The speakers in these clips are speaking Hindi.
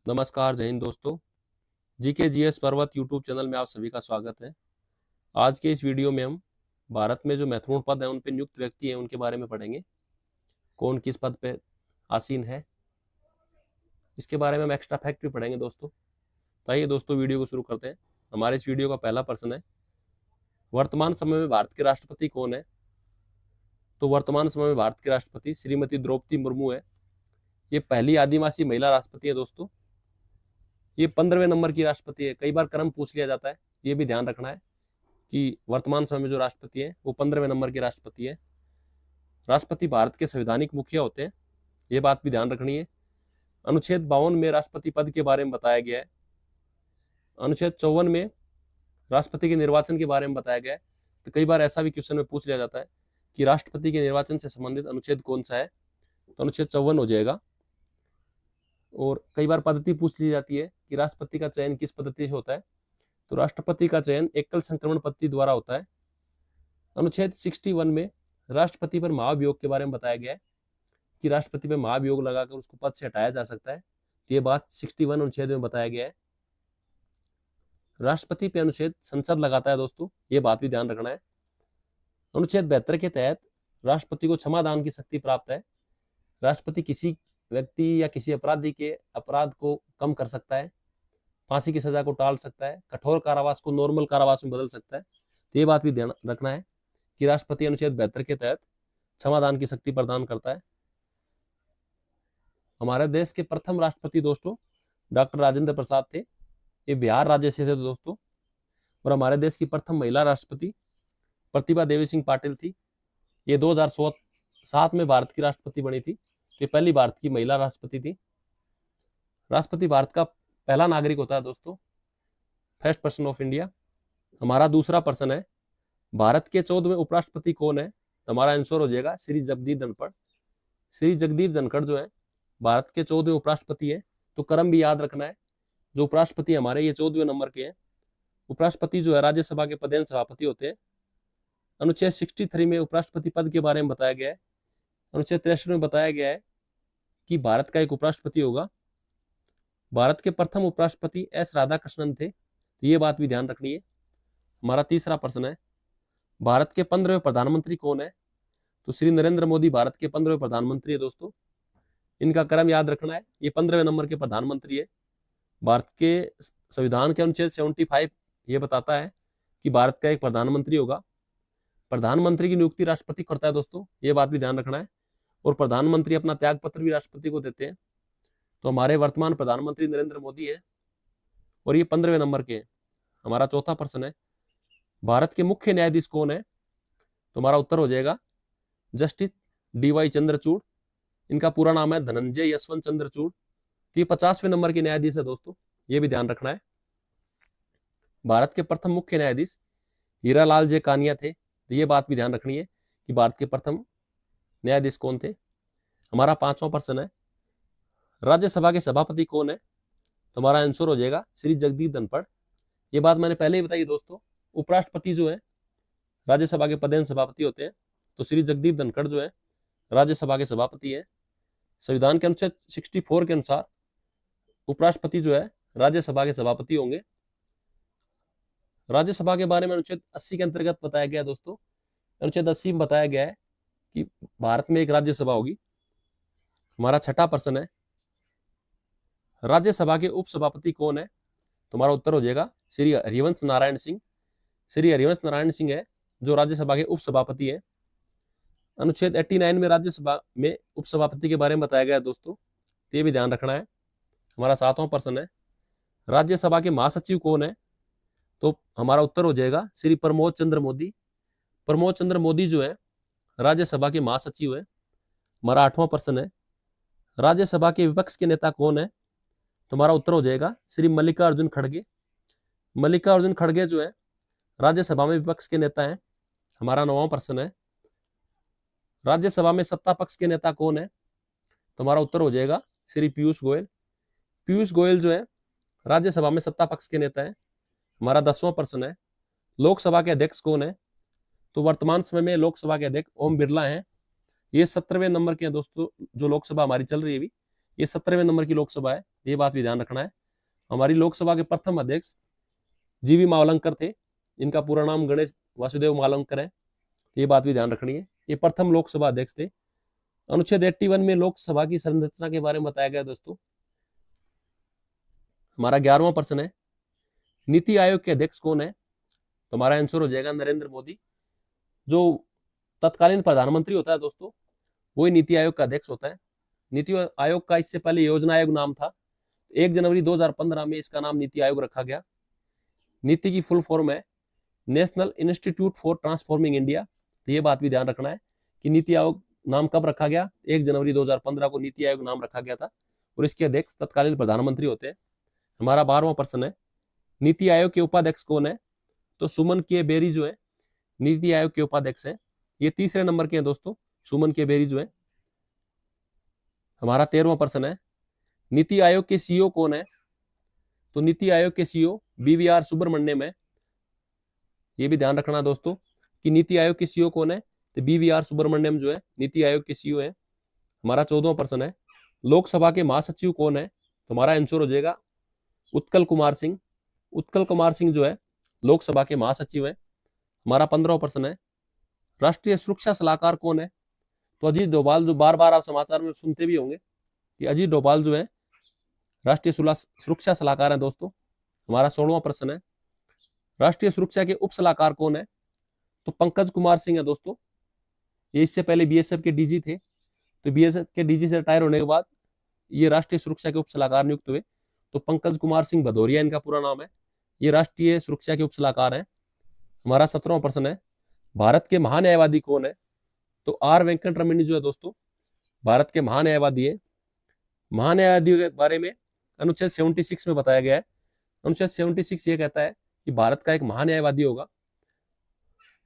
नमस्कार, जय हिंद दोस्तों। जीके जीएस पर्वत यूट्यूब चैनल में आप सभी का स्वागत है। आज के इस वीडियो में हम भारत में जो महत्वपूर्ण पद हैं उन पे नियुक्त व्यक्ति हैं उनके बारे में पढ़ेंगे। कौन किस पद पे आसीन है, इसके बारे में हम एक्स्ट्रा फैक्ट भी पढ़ेंगे दोस्तों। तो आइए दोस्तों वीडियो को शुरू करते हैं। हमारे इस वीडियो का पहला प्रश्न है, वर्तमान समय में भारत के राष्ट्रपति कौन है? तो वर्तमान समय में भारत के राष्ट्रपति श्रीमती द्रौपदी मुर्मू है। ये पहली आदिवासी महिला राष्ट्रपति है दोस्तों। ये 15वें नंबर की राष्ट्रपति है। कई बार क्रम पूछ लिया जाता है, ये भी ध्यान रखना है कि वर्तमान समय में जो राष्ट्रपति है वो 15वें नंबर के राष्ट्रपति है। राष्ट्रपति भारत के संवैधानिक मुखिया होते हैं, ये बात भी ध्यान रखनी है। अनुच्छेद 52 में राष्ट्रपति पद के बारे में बताया गया है। अनुच्छेद 54 में राष्ट्रपति के निर्वाचन के बारे में बताया गया है। तो कई बार ऐसा भी क्वेश्चन में पूछ लिया जाता है कि राष्ट्रपति के निर्वाचन से संबंधित अनुच्छेद कौन सा है, तो अनुच्छेद 54 हो जाएगा। और कई बार पद्धति पूछ ली जाती है कि राष्ट्रपति का चयन किस पद्धति से होता है, तो राष्ट्रपति का चयन एकल संक्रमण पद्धति द्वारा होता है। अनुच्छेद 61 में राष्ट्रपति पर महाभियोग के बारे में बताया गया है कि राष्ट्रपति पर महाभियोग लगाकर उसको पद से हटाया जा सकता है। तो ये बात 61 अनुच्छेद में बताया गया है। राष्ट्रपति पे अनुच्छेद संसद लगाता है दोस्तों, ये बात भी ध्यान रखना है। अनुच्छेद 72 के तहत राष्ट्रपति को क्षमादान की शक्ति प्राप्त है। राष्ट्रपति किसी व्यक्ति या किसी अपराधी के अपराध को कम कर सकता है, फांसी की सजा को टाल सकता है, कठोर कारावास को नॉर्मल कारावास में बदल सकता है। तो ये बात भी ध्यान रखना है कि राष्ट्रपति अनुच्छेद 72 के तहत क्षमादान की शक्ति प्रदान करता है। हमारे देश के प्रथम राष्ट्रपति दोस्तों डॉक्टर राजेंद्र प्रसाद थे। ये बिहार राज्य से थे दोस्तों। और हमारे देश की प्रथम महिला राष्ट्रपति प्रतिभा देवी सिंह पाटिल थी। ये 2007 में भारत की राष्ट्रपति बनी थी। ये पहली भारत की महिला राष्ट्रपति थी। राष्ट्रपति भारत का पहला नागरिक होता है दोस्तों, फर्स्ट पर्सन ऑफ इंडिया। हमारा दूसरा प्रश्न है, भारत के 14वें उपराष्ट्रपति कौन है? तो हमारा आंसर हो जाएगा श्री जगदीप धनखड़। श्री जगदीप धनखड़ जो है भारत के 14वें उपराष्ट्रपति है। तो क्रम भी याद रखना है, जो उपराष्ट्रपति हमारे ये 14वें नंबर के हैं। उपराष्ट्रपति जो है राज्यसभा के पदेन सभापति होते हैं। अनुच्छेद 63 में उपराष्ट्रपति पद के बारे में बताया गया है। अनुच्छेद 63 में बताया गया है कि भारत का एक उपराष्ट्रपति होगा। भारत के प्रथम उपराष्ट्रपति एस राधाकृष्णन थे, तो ये बात भी ध्यान रखनी है। हमारा तीसरा प्रश्न है, भारत के 15वें प्रधानमंत्री कौन है? तो श्री नरेंद्र मोदी भारत के 15वें प्रधानमंत्री है दोस्तों। इनका क्रम याद रखना है, ये 15वें नंबर के प्रधानमंत्री है। भारत के संविधान के अनुच्छेद 75 ये बताता है कि भारत का एक प्रधानमंत्री होगा। प्रधानमंत्री की नियुक्ति राष्ट्रपति करता है दोस्तों, ये बात भी ध्यान रखना है। और प्रधानमंत्री अपना त्याग पत्र भी राष्ट्रपति को देते हैं। तो हमारे वर्तमान प्रधानमंत्री नरेंद्र मोदी है और ये 15वें नंबर के हैं। हमारा चौथा प्रश्न है, भारत के मुख्य न्यायाधीश कौन है? तो हमारा उत्तर हो जाएगा जस्टिस DY चंद्रचूड़। इनका पूरा नाम है धनंजय यशवंत चंद्रचूड़। तो ये 50वें नंबर के न्यायाधीश है दोस्तों, ये भी ध्यान रखना है। भारत के प्रथम मुख्य न्यायाधीश हीरालाल जे कानिया थे। तो ये बात भी ध्यान रखनी है कि भारत के प्रथम न्यायाधीश कौन थे। हमारा पांचवा प्रश्न है, राज्यसभा के सभापति कौन है? तो हमारा आंसर हो जाएगा श्री जगदीप धनखड़। ये बात मैंने पहले ही बताई दोस्तों। उपराष्ट्रपति जो है राज्यसभा के पदेन सभापति होते हैं। तो श्री जगदीप धनखड़ जो है राज्यसभा के सभापति है। संविधान के अनुच्छेद 64 के अनुसार उपराष्ट्रपति जो है राज्यसभा के सभापति होंगे। राज्यसभा के बारे में अनुच्छेद 80 के अंतर्गत बताया गया है दोस्तों। अनुच्छेद 80 में बताया गया है कि भारत में एक राज्यसभा होगी। हमारा छठा प्रश्न है, राज्यसभा के उपसभापति कौन है? तो हमारा उत्तर हो जाएगा श्री हरिवंश नारायण सिंह। श्री हरिवंश नारायण सिंह है जो राज्यसभा के उपसभापति है। अनुच्छेद 89 में राज्यसभा में उपसभापति के बारे में बताया गया है दोस्तों, ये भी ध्यान रखना है। हमारा सातवां प्रश्न है, राज्यसभा के महासचिव कौन है? तो हमारा उत्तर हो जाएगा श्री प्रमोद चंद्र मोदी। प्रमोद चंद्र मोदी जो है राज्यसभा के महासचिव है। हमारा आठवां प्रश्न है, राज्यसभा के विपक्ष के नेता कौन है? तो हमारा उत्तर हो जाएगा श्री मल्लिकार्जुन खड़गे। मल्लिकार्जुन खड़गे जो है राज्यसभा में विपक्ष के नेता हैं। हमारा नौवां प्रश्न है, राज्यसभा में सत्ता पक्ष के नेता कौन है? तो हमारा उत्तर हो जाएगा श्री पीयूष गोयल। पीयूष गोयल जो है राज्यसभा में सत्ता पक्ष के नेता हैं। हमारा 10वां प्रश्न है, लोकसभा के अध्यक्ष कौन है? तो वर्तमान समय में लोकसभा के अध्यक्ष ओम बिरला हैं। ये 17वें नंबर के हैं दोस्तों, जो लोकसभा हमारी चल रही है अभी, ये 17वें नंबर की लोकसभा है, ये बात भी ध्यान रखना है। हमारी लोकसभा के प्रथम अध्यक्ष जीवी मावलंकर थे, इनका पूरा नाम गणेश वासुदेव मावलंकर है, ये बात भी ध्यान रखनी है। ये प्रथम लोकसभा अध्यक्ष थे। अनुच्छेद 81 में लोकसभा की संरचना के बारे में बताया गया दोस्तों। हमारा 11वां प्रश्न है, नीति आयोग के अध्यक्ष कौन है? तो हमारा आंसर हो जाएगा नरेंद्र मोदी। जो तत्कालीन प्रधानमंत्री होता है दोस्तों, वही नीति आयोग का अध्यक्ष होता है। नीति आयोग का इससे पहले योजना आयोग नाम था। 1 जनवरी 2015 में इसका नाम नीति आयोग रखा गया। नीति की फुल फॉर्म है national institute for transforming India. तो ये बात भी ध्यान रखना है कि नीति आयोग नाम कब रखा गया? 1 जनवरी 2015 को नीति आयोग नाम रखा गया था और इसके अध्यक्ष तत्कालीन प्रधानमंत्री होते हैं। हमारा 12वां प्रश्न है, नीति आयोग के उपाध्यक्ष कौन है? तो सुमन के बेरी जो है नीति आयोग के उपाध्यक्ष हैं। ये तीसरे नंबर के हैं दोस्तों, सुमन के बेरी जो है। हमारा 13वां प्रश्न है, नीति आयोग के सीईओ कौन है? तो नीति आयोग के सीईओ बीवीआर सुब्रमण्यम है। ये भी ध्यान रखना दोस्तों कि नीति आयोग के सीईओ कौन है? तो बीवीआर सुब्रमण्यम जो है नीति आयोग के सीईओ है। हमारा 14वां प्रश्न है, लोकसभा के महासचिव कौन है? तो हमारा आंसर हो जाएगा उत्कल कुमार सिंह। उत्कल कुमार सिंह जो है लोकसभा के महासचिव है। हमारा 15वां प्रश्न है, राष्ट्रीय सुरक्षा सलाहकार कौन है? तो अजीत डोभाल, जो बार बार आप समाचार में सुनते भी होंगे कि अजीत डोभाल जो है राष्ट्रीय सुरक्षा सलाहकार है दोस्तों। हमारा 16वां प्रश्न है, राष्ट्रीय सुरक्षा के उप सलाहकार कौन है? तो पंकज कुमार सिंह है दोस्तों। ये इससे पहले बीएसएफ के डीजी थे, तो बीएसएफ के डीजी से रिटायर होने के बाद ये राष्ट्रीय सुरक्षा के उप सलाहकार नियुक्त हुए। तो पंकज कुमार सिंह भदौरिया इनका पूरा नाम है। ये राष्ट्रीय सुरक्षा के उप सलाहकार है। हमारा 17वां प्रश्न है, भारत के महान्यायवादी कौन है? तो आर वेंकट रमणी जो है दोस्तों भारत के महान्यायवादी है। महान्यायवादियों के बारे में अनुच्छेद 76 में बताया गया है। अनुच्छेद 76 ये कहता है कि भारत का एक महान्यायवादी होगा।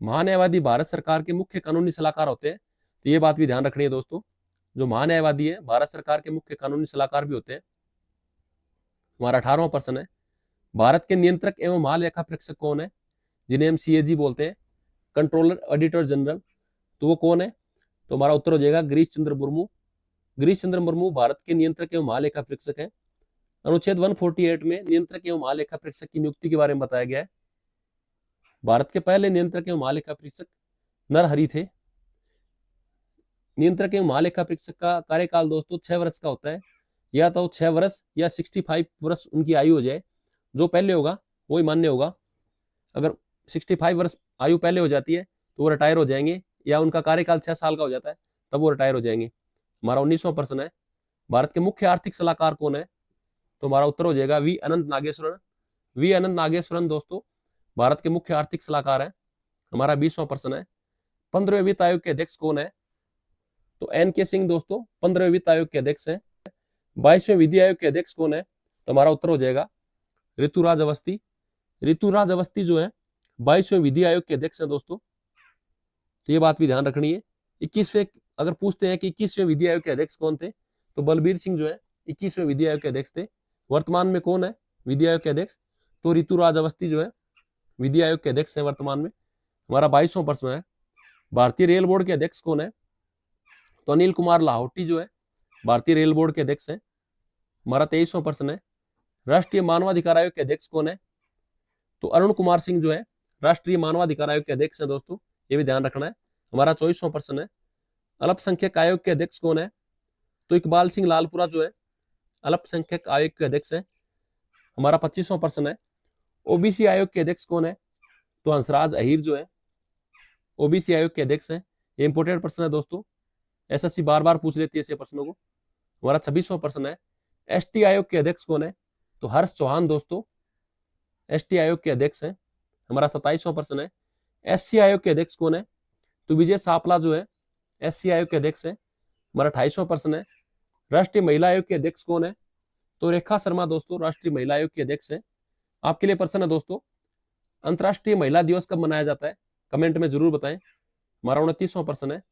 महान्यायवादी भारत सरकार के मुख्य कानूनी सलाहकार होते हैं। तो ये बात भी ध्यान रखनी है दोस्तों, जो महान्यायवादी है भारत सरकार के मुख्य कानूनी सलाहकार भी होते हैं। हमारा 18वां प्रश्न है, भारत के नियंत्रक एवं महालेखा परीक्षक कौन है? जिन्हें हम सीएजी बोलते हैं, कंट्रोलर ऑडिटर जनरल। तो वो कौन है? तो हमारा उत्तर हो जाएगा गिरीश चंद्र मुर्मू। गिरीश चंद्र मुर्मू भारत के नियंत्रक एवं महालेखा परीक्षक है। अनुच्छेद 148 में नियंत्रक एवं महालेखा परीक्षक की नियुक्ति के बारे में बताया गया है। भारत के पहले नियंत्रक एवं महालेखा परीक्षक नरहरि थे। नियंत्रक एवं महालेखा परीक्षक का कार्यकाल दोस्तों 6 वर्ष का होता है। या तो 6 वर्ष या 65 वर्ष उनकी आयु हो जाए, जो पहले होगा वही मान्य होगा। अगर 65 वर्ष आयु पहले हो जाती है तो वो रिटायर हो जाएंगे, या उनका कार्यकाल 6 साल का हो जाता है तब वो रिटायर हो जाएंगे। हमारा 19वां प्रश्न है, भारत के मुख्य आर्थिक सलाहकार कौन है? तो हमारा उत्तर हो जाएगा वी अनंत नागेश्वरन। वी अनंत नागेश्वरन दोस्तों भारत के मुख्य आर्थिक सलाहकार है। हमारा 20वां प्रश्न है, 15वें वित्त आयोग के अध्यक्ष कौन है? तो एन के सिंह दोस्तों 15वें वित्त आयोग के अध्यक्ष है। 22वें विधि आयोग के अध्यक्ष कौन है? तो हमारा उत्तर हो जाएगा ऋतुराज अवस्थी। ऋतुराज अवस्थी जो है 22वें विधि आयोग के अध्यक्ष है दोस्तों। तो ये बात भी ध्यान रखनी है। 21वें, अगर पूछते हैं कि 21वें विधि आयोग के अध्यक्ष कौन थे, तो बलबीर सिंह जो है 21वें विधि आयोग के अध्यक्ष थे। वर्तमान में कौन है विधि आयोग के अध्यक्ष? तो ऋतुराज अवस्थी जो है विधि आयोग के अध्यक्ष है वर्तमान में। हमारा 22वां प्रश्न है, भारतीय रेल बोर्ड के अध्यक्ष कौन है? तो अनिल कुमार लाहौटी जो है भारतीय रेल बोर्ड के अध्यक्ष है। हमारा 23वां प्रश्न है, राष्ट्रीय मानवाधिकार आयोग के अध्यक्ष कौन है? तो अरुण कुमार सिंह जो है राष्ट्रीय मानवाधिकार आयोग के अध्यक्ष है दोस्तों, ये भी ध्यान रखना है। हमारा 24वां प्रश्न है, अल्पसंख्यक आयोग के अध्यक्ष कौन है? तो इकबाल सिंह लालपुरा जो है अल्पसंख्यक आयोग के अध्यक्ष है। हमारा 25वां प्रश्न है, ओबीसी आयोग के अध्यक्ष कौन है? तो हंसराज अहीर जो है ओबीसी आयोग के अध्यक्ष है। ये इंपोर्टेंट प्रश्न है दोस्तों, एसएससी बार बार पूछ लेती है ऐसे प्रश्नों को। हमारा 26वां प्रश्न है, एसटी आयोग के अध्यक्ष कौन है? तो हर्ष चौहान दोस्तों एसटी आयोग के अध्यक्ष है। हमारा 27वां प्रश्न है, एससी आयोग के अध्यक्ष कौन है? तो विजय सापला जो है एससी आयोग के अध्यक्ष है। हमारा 28वां प्रश्न है, राष्ट्रीय महिला आयोग के अध्यक्ष कौन है? तो रेखा शर्मा दोस्तों राष्ट्रीय महिला आयोग के अध्यक्ष है। आपके लिए प्रश्न है दोस्तों, अंतर्राष्ट्रीय महिला दिवस कब मनाया जाता है? कमेंट में जरूर बताएं। हमारा 29वां प्रश्न है,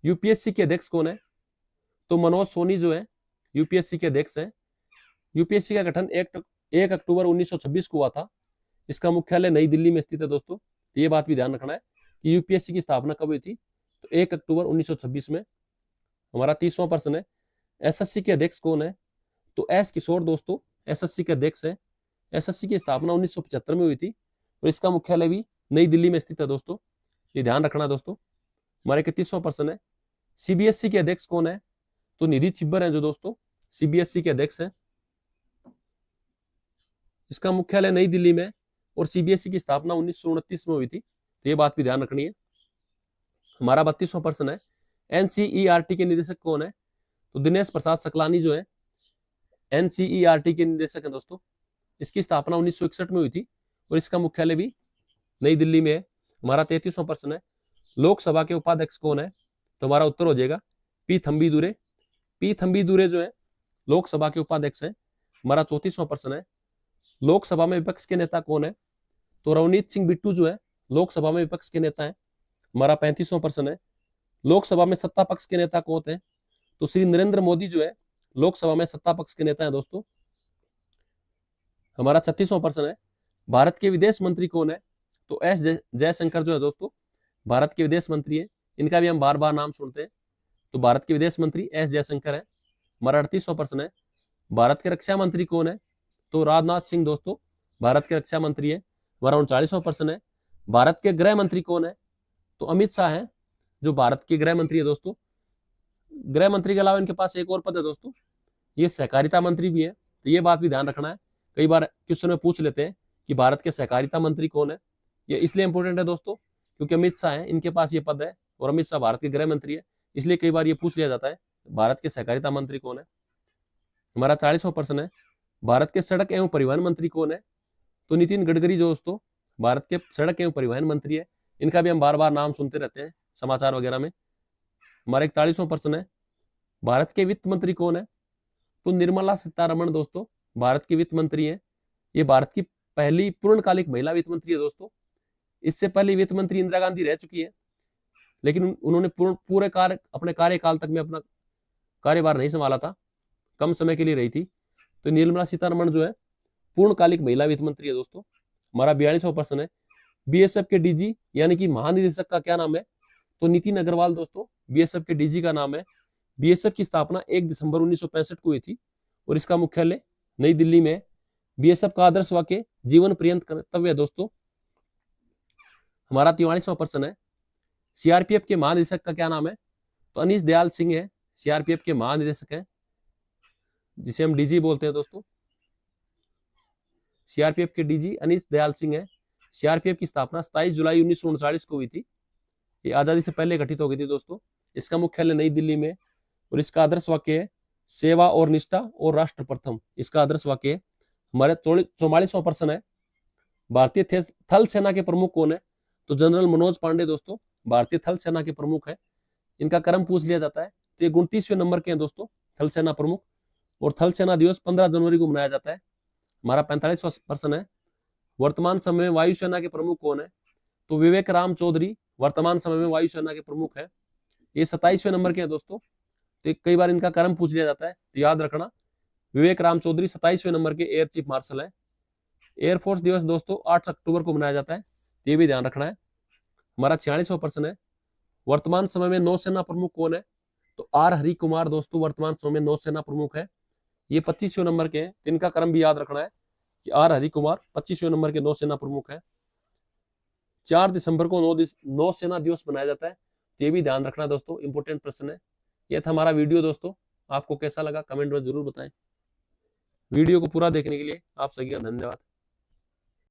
यूपीएससी के अध्यक्ष कौन है? तो मनोज सोनी जो है यूपीएससी के अध्यक्ष है। यूपीएससी का गठन 1 अक्टूबर 1926 को हुआ था। इसका मुख्यालय नई दिल्ली में स्थित है दोस्तों। तो ये बात भी ध्यान रखना है कि यूपीएससी की स्थापना कब हुई थी? तो 1 अक्टूबर 1926 में। हमारा 30वां प्रश्न है, एसएससी के अध्यक्ष कौन है? तो एस किशोर दोस्तों एसएससी के अध्यक्ष है। एसएससी की स्थापना 1975 में हुई थी और इसका मुख्यालय भी नई दिल्ली में स्थित है दोस्तों, ये ध्यान रखना दोस्तों। हमारे 31वां प्रश्न है, सीबीएसई के अध्यक्ष कौन है? तो निधि छिब्बर है जो दोस्तों सीबीएसई के अध्यक्ष है। इसका मुख्यालय नई दिल्ली में और सीबीएसई की स्थापना 1929 में हुई थी, तो ये बात भी ध्यान रखनी है। हमारा 32वां प्रश्न है, एनसीईआरटी के निदेशक कौन है? तो दिनेश प्रसाद सकलानी जो है एनसीईआरटी के निदेशक है दोस्तों। इसकी स्थापना 1961 में हुई थी और इसका मुख्यालय भी नई दिल्ली में है। हमारा 33वां प्रश्न है, लोकसभा के उपाध्यक्ष कौन है? तो हमारा उत्तर हो जाएगा पी थम्बीदुरै। पी थम्बीदुरै जो है लोकसभा के उपाध्यक्ष है। हमारा 34वां प्रश्न है, लोकसभा में विपक्ष के नेता कौन है? तो रवनीत सिंह बिट्टू जो है लोकसभा में विपक्ष के नेता है। हमारा 35वां प्रश्न है, लोकसभा में सत्ता पक्ष के नेता कौन है? तो श्री नरेंद्र मोदी जो है लोकसभा में सत्ता पक्ष के नेता है दोस्तों। हमारा 36वां प्रश्न है, भारत के विदेश मंत्री कौन है? तो एस जयशंकर जो है दोस्तों भारत के विदेश मंत्री है। इनका भी हम बार बार नाम सुनते हैं, तो भारत के विदेश मंत्री एस जयशंकर है। हमारा 38वां प्रश्न है, भारत के रक्षा मंत्री कौन है? तो राजनाथ सिंह दोस्तों भारत के रक्षा मंत्री है। हमारा 39वां प्रश्न है, भारत के गृह मंत्री कौन है? तो अमित शाह है जो भारत के गृह मंत्री है दोस्तों। गृह मंत्री के अलावा इनके पास एक और पद है दोस्तों, ये सहकारिता मंत्री भी है, तो ये बात भी ध्यान रखना है। कई बार क्वेश्चन में पूछ लेते हैं कि भारत के सहकारिता मंत्री कौन है। ये इसलिए इंपॉर्टेंट है दोस्तों क्योंकि अमित शाह है, इनके पास ये पद है और अमित शाह भारत के गृह मंत्री है, इसलिए कई बार ये पूछ लिया जाता है भारत के सहकारिता मंत्री कौन है। हमारा 40वां प्रश्न है, भारत के सड़क एवं परिवहन मंत्री कौन है? तो नितिन गडकरी जो दोस्तों भारत के सड़क एवं परिवहन मंत्री है। इनका भी हम बार बार नाम सुनते रहते हैं समाचार वगैरह में। हमारा 41वां प्रश्न है, भारत के वित्त मंत्री कौन है? तो निर्मला सीतारमण दोस्तों भारत की वित्त मंत्री है। ये भारत की पहली पूर्णकालिक महिला वित्त मंत्री है दोस्तों। इससे पहले वित्त मंत्री इंदिरा गांधी रह चुकी है, लेकिन उन्होंने पूरे अपने कार्यकाल तक में अपना कार्यभार नहीं संभाला था, कम समय के लिए रही थी। तो निर्मला सीतारमण जो है पूर्णकालिक महिला वित्त मंत्री है दोस्तों। हमारा 42वां प्रश्न है, बीएसएफ के डीजी यानी कि महानिदेशक का क्या नाम है? तो नितिन अग्रवाल दोस्तों बीएसएफ के डीजी का नाम है। बीएसएफ की स्थापना 1 दिसंबर 1965 को हुई थी और इसका मुख्यालय नई दिल्ली में। बीएसएफ का आदर्श वाक्य जीवन पर्यंत कर्तव्य है दोस्तों। हमारा 43वां प्रश्न है, सीआरपीएफ के महानिदेशक का क्या नाम है? तो अनीश दयाल सिंह है सीआरपीएफ के महानिदेशक है, जिसे हम डीजी बोलते हैं दोस्तों। सीआरपीएफ के डीजी अनीश दयाल सिंह है। सीआरपीएफ की स्थापना 27 जुलाई 1939 को हुई थी। ये आजादी से पहले गठित हो गई थी दोस्तों। इसका मुख्यालय नई दिल्ली में और इसका आदर्श वाक्य है सेवा और निष्ठा और राष्ट्र प्रथम, इसका आदर्श वाक्य है। हमारे 44वां प्रश्न है, भारतीय थल सेना के प्रमुख कौन है? तो जनरल मनोज पांडे दोस्तों भारतीय थल सेना के प्रमुख है। इनका क्रम पूछ लिया जाता है, तो ये 29वें नंबर के हैं दोस्तों थल सेना प्रमुख, और थल सेना दिवस 15 जनवरी को मनाया जाता है। हमारा 45वां प्रश्न है, वर्तमान समय में वायुसेना के प्रमुख कौन है? तो विवेक राम चौधरी वर्तमान समय में वायुसेना के प्रमुख है। ये 27वें नंबर के हैं दोस्तों, तो कई बार इनका क्रम पूछ लिया जाता है, तो याद रखना विवेक राम चौधरी 27वें नंबर के एयर चीफ मार्शल है। एयरफोर्स दिवस दोस्तों 8 अक्टूबर को मनाया जाता है, ये भी ध्यान रखना है। हमारा 46वां प्रश्न है, वर्तमान समय में नौसेना प्रमुख कौन है? तो आर हरि कुमार दोस्तों वर्तमान समय में नौसेना प्रमुख है। ये 25वें नंबर के हैं, इनका क्रम भी याद रखना है कि आर हरि कुमार 25वें नंबर के नौसेना प्रमुख है। 4 दिसंबर को नौसेना दिवस मनाया जाता है, तो ये भी ध्यान रखना दोस्तों, इंपोर्टेंट प्रश्न है। ये था हमारा वीडियो दोस्तों, आपको कैसा लगा कमेंट में जरूर बताएं। वीडियो को पूरा देखने के लिए आप सभी का धन्यवाद।